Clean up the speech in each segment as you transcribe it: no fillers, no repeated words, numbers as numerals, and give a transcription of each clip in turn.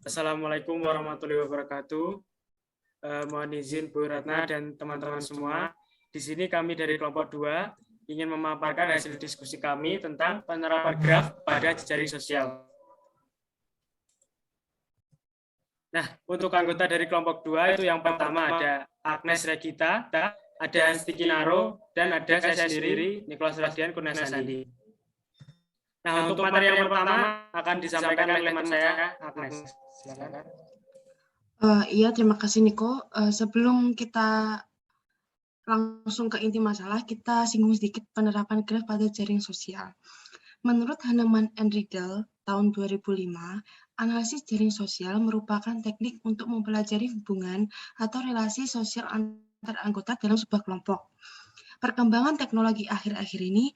Assalamualaikum warahmatullahi wabarakatuh. Mohon izin Bu Ratna dan teman-teman semua. Di sini kami dari kelompok 2 ingin memaparkan hasil diskusi kami tentang penerapan graf pada jejaring sosial. Nah, untuk anggota dari kelompok 2 itu yang pertama ada Agnes Regita, ada Hansti Kinaro, dan ada saya sendiri, Nicholas Radian Kurniasandi. Nah, untuk materi yang pertama akan disampaikan oleh teman saya, Agnes. Silakan. Iya, terima kasih Niko. Sebelum kita langsung ke inti masalah, kita singgung sedikit penerapan graf pada jaring sosial. Menurut Hahnemann and Riedel tahun 2005, analisis jaring sosial merupakan teknik untuk mempelajari hubungan atau relasi sosial antar anggota dalam sebuah kelompok. Perkembangan teknologi akhir-akhir ini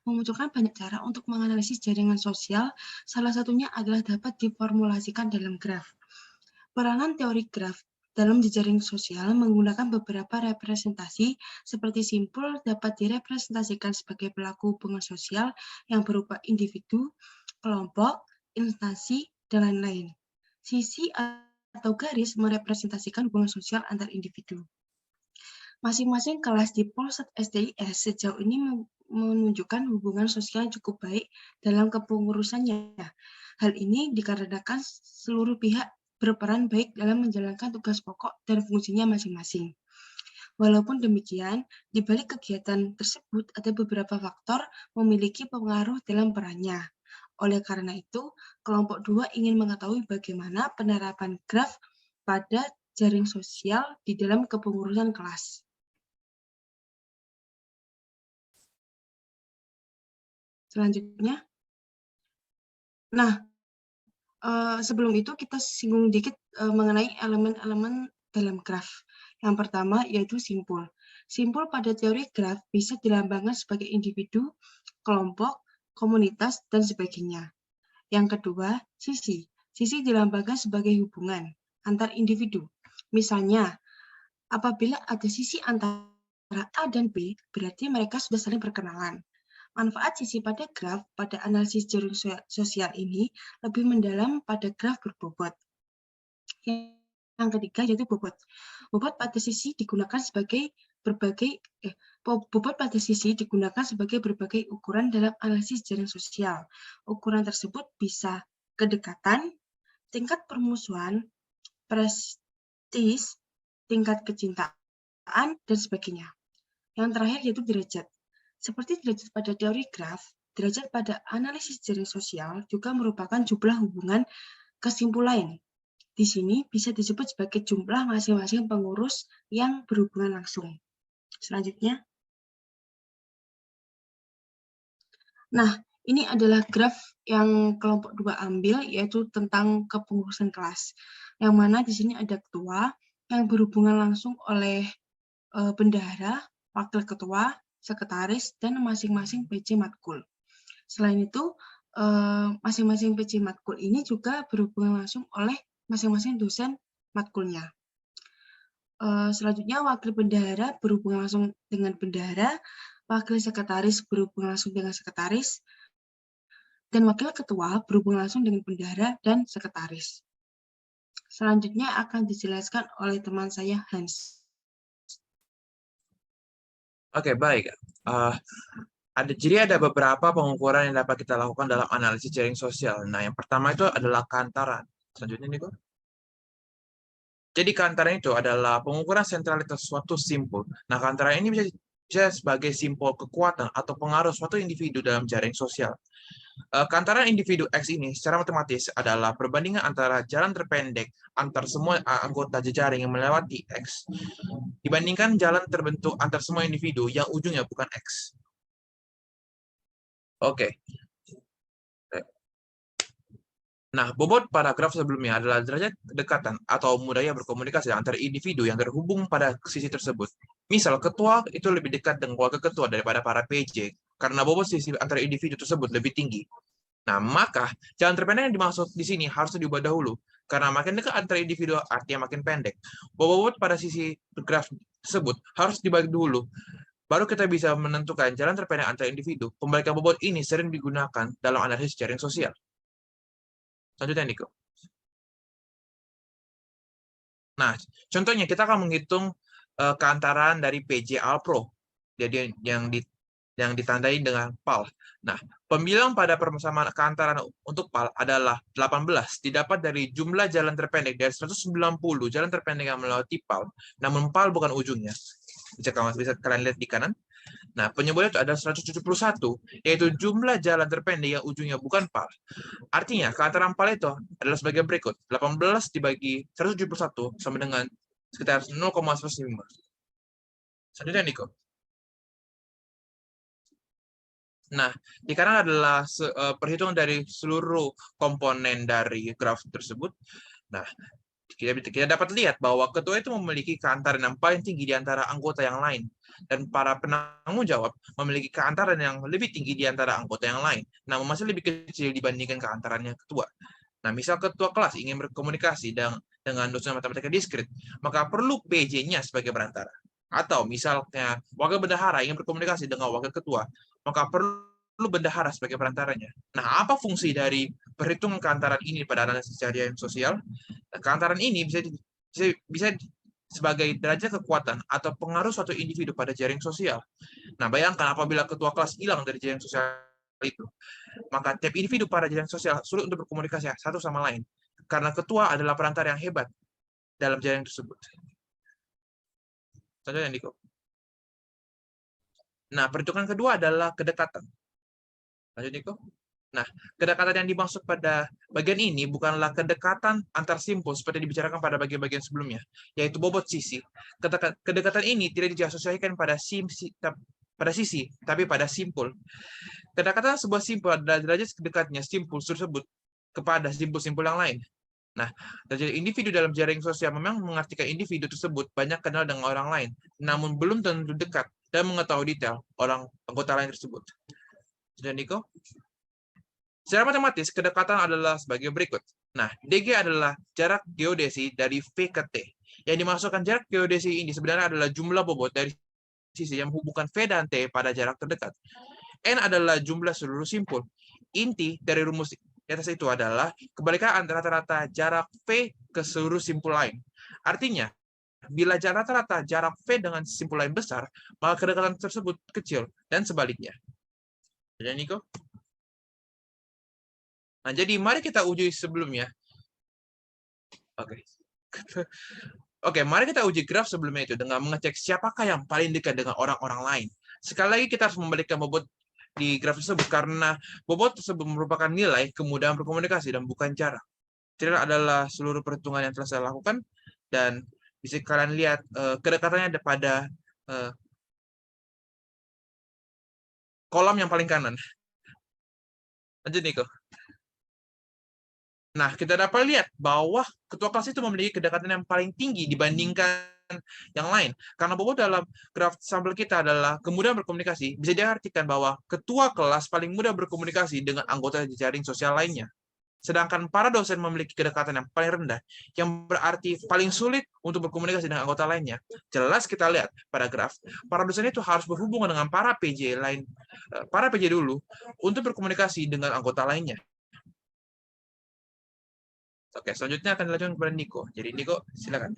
memunculkan banyak cara untuk menganalisis jaringan sosial, salah satunya adalah dapat diformulasikan dalam graf. Peranan teori graf dalam jejaring sosial menggunakan beberapa representasi seperti simpul dapat direpresentasikan sebagai pelaku hubungan sosial yang berupa individu, kelompok, instansi, dan lain-lain. Sisi atau garis merepresentasikan hubungan sosial antar individu. Masing-masing kelas di Polsat SDIS sejauh ini menunjukkan hubungan sosial yang cukup baik dalam kepengurusannya. Hal ini dikarenakan seluruh pihak berperan baik dalam menjalankan tugas pokok dan fungsinya masing-masing. Walaupun demikian, di balik kegiatan tersebut ada beberapa faktor memiliki pengaruh dalam perannya. Oleh karena itu, kelompok 2 ingin mengetahui bagaimana penerapan graf pada jaring sosial di dalam kepengurusan kelas. Selanjutnya, nah, sebelum itu kita singgung dikit mengenai elemen-elemen dalam graf. Yang pertama yaitu simpul. Simpul pada teori graf bisa dilambangkan sebagai individu, kelompok, komunitas, dan sebagainya. Yang kedua, sisi. Sisi dilambangkan sebagai hubungan antar individu. Misalnya, apabila ada sisi antara A dan B, berarti mereka sudah saling berkenalan. Manfaat sisi pada graf pada analisis jaring sosial ini lebih mendalam pada graf berbobot. Yang ketiga yaitu bobot. Bobot pada sisi digunakan sebagai berbagai ukuran dalam analisis jaring sosial. Ukuran tersebut bisa kedekatan, tingkat permusuhan, prestis, tingkat kecintaan, dan sebagainya. Yang terakhir yaitu derajat. Seperti derajat pada teori graf, derajat pada analisis jaring sosial juga merupakan jumlah hubungan kesimpulan. Di sini bisa disebut sebagai jumlah masing-masing pengurus yang berhubungan langsung. Selanjutnya. Nah, ini adalah graf yang kelompok 2 ambil, yaitu tentang kepengurusan kelas. Yang mana di sini ada ketua yang berhubungan langsung oleh bendahara, wakil ketua, sekretaris, dan masing-masing PC matkul. Selain itu, masing-masing PC matkul ini juga berhubungan langsung oleh masing-masing dosen matkulnya. Selanjutnya, wakil bendahara berhubungan langsung dengan bendahara, wakil sekretaris berhubungan langsung dengan sekretaris, dan wakil ketua berhubungan langsung dengan bendahara dan sekretaris. Selanjutnya akan dijelaskan oleh teman saya, Hans. Oke, baik. Jadi ada beberapa pengukuran yang dapat kita lakukan dalam analisis jaring sosial. Nah, yang pertama itu adalah kantaran. Selanjutnya, Niko. Jadi kantaran itu adalah pengukuran sentralitas suatu simpul. Nah, kantaran ini bisa sebagai simpul kekuatan atau pengaruh suatu individu dalam jaring sosial. Kantaran individu X ini secara matematis adalah perbandingan antara jalan terpendek antar semua anggota jejaring yang melewati X dibandingkan jalan terbentuk antar semua individu yang ujungnya bukan X. Oke. Nah, bobot pada graf sebelumnya adalah derajat kedekatan atau mudahnya berkomunikasi antara individu yang terhubung pada sisi tersebut. Misal, ketua itu lebih dekat dengan wakil ketua daripada para PJ, karena bobot sisi antara individu tersebut lebih tinggi. Nah, maka jalan terpendek yang dimaksud di sini harus diubah dahulu, karena makin dekat antara individu artinya makin pendek. Bobot pada sisi graf tersebut harus dibagi dulu. Baru kita bisa menentukan jalan terpendek antara individu. Pembalikan bobot ini sering digunakan dalam analisis jaring sosial. Selanjutnya, Niko. Nah, contohnya kita akan menghitung keantaraan dari PJ Alpro. Jadi yang ditandai dengan PAL. Nah, pembilang pada persamaan keantaraan untuk PAL adalah 18, didapat dari jumlah jalan terpendek dari 190 jalan terpendek yang melewati PAL, namun PAL bukan ujungnya. Bisa kalian lihat di kanan. Nah, penyebabnya itu ada 171, yaitu jumlah jalan terpendek yang ujungnya bukan PAL. Artinya, keantaraan PAL itu adalah sebagai berikut. 18 dibagi 171 sama dengan sekitar 0,105. Selanjutnya, Niko. Nah, di kanan adalah perhitungan dari seluruh komponen dari graf tersebut. Nah, kita dapat lihat bahwa ketua itu memiliki keantaran yang paling tinggi di antara anggota yang lain. Dan para penanggung jawab memiliki keantaran yang lebih tinggi di antara anggota yang lain, namun masih lebih kecil dibandingkan keantarannya ketua. Nah, misal ketua kelas ingin berkomunikasi dengan dosen matematika diskrit, maka perlu PJ-nya sebagai perantara. Atau misalnya wakil bendahara ingin berkomunikasi dengan wakil ketua, maka perlu bendahara sebagai perantaranya. Nah, apa fungsi dari perhitungan keantaran ini pada analisis jaringan sosial? Nah, keantaran ini bisa sebagai derajat kekuatan atau pengaruh suatu individu pada jaring sosial. Nah, bayangkan apabila ketua kelas hilang dari jaring sosial itu, maka tiap individu pada jaring sosial sulit untuk berkomunikasi satu sama lain, karena ketua adalah perantara yang hebat dalam jaring tersebut. Contohnya, Niko. Nah, perhitungan kedua adalah kedekatan. Lanjut, Niko. Nah, kedekatan yang dimaksud pada bagian ini bukanlah kedekatan antar simpul seperti dibicarakan pada bagian-bagian sebelumnya, yaitu bobot sisi. Kedekatan ini tidak diasosiasikan pada sisi, tapi pada simpul. Kedekatan sebuah simpul adalah derajat dekatnya simpul tersebut kepada simpul-simpul yang lain. Nah, derajat individu dalam jaring sosial memang mengartikan individu tersebut banyak kenal dengan orang lain, namun belum tentu dekat dan mengetahui detail orang anggota lain tersebut. Jadi, Niko? Secara matematis, kedekatan adalah sebagai berikut. Nah, DG adalah jarak geodesi dari V ke T. Yang dimaksudkan jarak geodesi ini sebenarnya adalah jumlah bobot dari sisi yang menghubungkan V dan T pada jarak terdekat. N adalah jumlah seluruh simpul. Inti dari rumus di atas itu adalah kebalikan antara rata-rata jarak V ke seluruh simpul lain. Artinya, bila rata-rata jarak V dengan simpul lain besar, maka kedekatan tersebut kecil, dan sebaliknya. Jadi, Niko? Nah, jadi mari kita uji sebelumnya. Oke, mari kita uji graf sebelumnya itu dengan mengecek siapakah yang paling dekat dengan orang-orang lain. Sekali lagi kita harus membalikkan bobot di graf tersebut karena bobot tersebut merupakan nilai kemudahan berkomunikasi dan bukan jarak. Jadi adalah seluruh perhitungan yang telah saya lakukan dan bisa kalian lihat kedekatannya pada kolom yang paling kanan. Lanjut, Niko. Nah, kita dapat lihat bahwa ketua kelas itu memiliki kedekatan yang paling tinggi dibandingkan yang lain. Karena bobot dalam graf sampel kita adalah kemudahan berkomunikasi, bisa diartikan bahwa ketua kelas paling mudah berkomunikasi dengan anggota jaring sosial lainnya. Sedangkan para dosen memiliki kedekatan yang paling rendah, yang berarti paling sulit untuk berkomunikasi dengan anggota lainnya. Jelas kita lihat pada graf, para dosen itu harus berhubungan dengan para PJ dulu untuk berkomunikasi dengan anggota lainnya. Oke, selanjutnya akan dilanjutkan kepada Niko. Jadi Niko, silakan.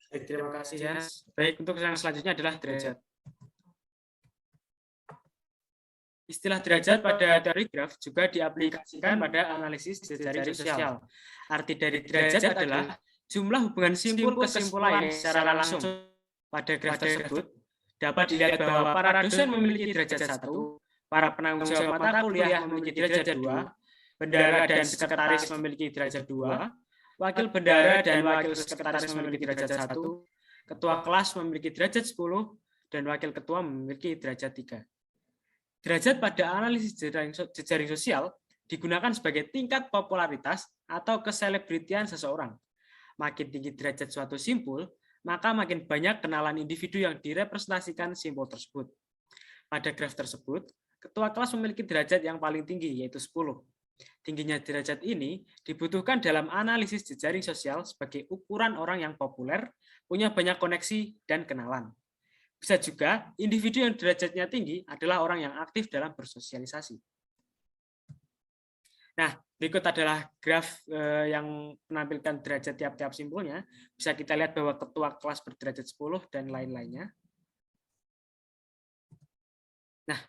Baik, terima kasih ya. Baik, untuk yang selanjutnya adalah derajat. Istilah derajat pada teori graf juga diaplikasikan pada analisis jejaring sosial. Arti dari derajat adalah jumlah hubungan simpul ke simpul lain secara langsung. Pada graf tersebut, dapat dilihat bahwa para dosen memiliki derajat 1, para penanggung jawab mata kuliah memiliki derajat 2, bendahara dan sekretaris memiliki derajat 2, wakil bendahara dan wakil sekretaris memiliki derajat 1, ketua kelas memiliki derajat 10, dan wakil ketua memiliki derajat 3. Derajat pada analisis jejaring sosial digunakan sebagai tingkat popularitas atau keselebritian seseorang. Makin tinggi derajat suatu simpul, maka makin banyak kenalan individu yang direpresentasikan simpul tersebut. Pada graf tersebut, ketua kelas memiliki derajat yang paling tinggi, yaitu 10. Tingginya derajat ini dibutuhkan dalam analisis jejaring sosial sebagai ukuran orang yang populer, punya banyak koneksi, dan kenalan. Bisa juga individu yang derajatnya tinggi adalah orang yang aktif dalam bersosialisasi. Nah, Berikut adalah graf yang menampilkan derajat tiap-tiap simpulnya. Bisa kita lihat bahwa ketua kelas berderajat 10 dan lain-lainnya. Nah,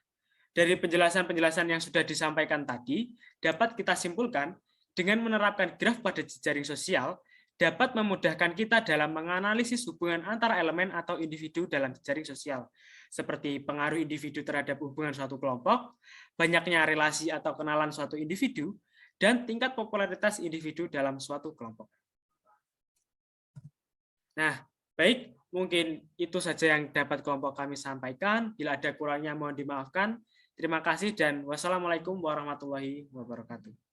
dari penjelasan-penjelasan yang sudah disampaikan tadi, dapat kita simpulkan dengan menerapkan graf pada jejaring sosial dapat memudahkan kita dalam menganalisis hubungan antara elemen atau individu dalam jejaring sosial, seperti pengaruh individu terhadap hubungan suatu kelompok, banyaknya relasi atau kenalan suatu individu, dan tingkat popularitas individu dalam suatu kelompok. Nah, baik, mungkin itu saja yang dapat kelompok kami sampaikan. Bila ada kurangnya mohon dimaafkan. Terima kasih dan wassalamualaikum warahmatullahi wabarakatuh.